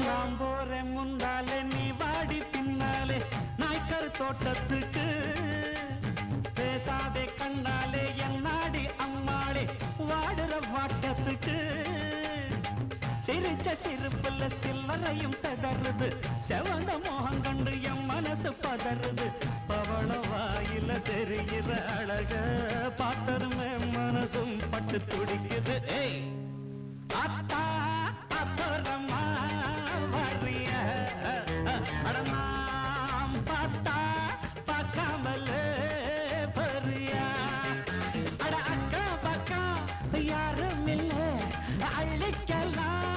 நான் போறேன் முன்னாலே நீ வாடி பின்னாலே நாய்க்கர் தோட்டத்துக்கு பேசாதே கண்ணாலே என்னாடி அம்மாளே வாடுற வாட்டத்துக்கு சிரிச்ச சிரிப்புல சில்லறையும் செதறுது செவந்த மோகம் கண்டு என் மனசு பதறுது பவள வாயில தெரிகிற அழக பார்த்தருமே மனசும் பட்டு துடிக்குது ஏய் அத்தா அப்புறமா வரிய அடமாம் பார்த்தா பார்க்காமலே பரியா அட அக்கா பக்கா யாரும் இல்லை அள்ளிக்கலாம்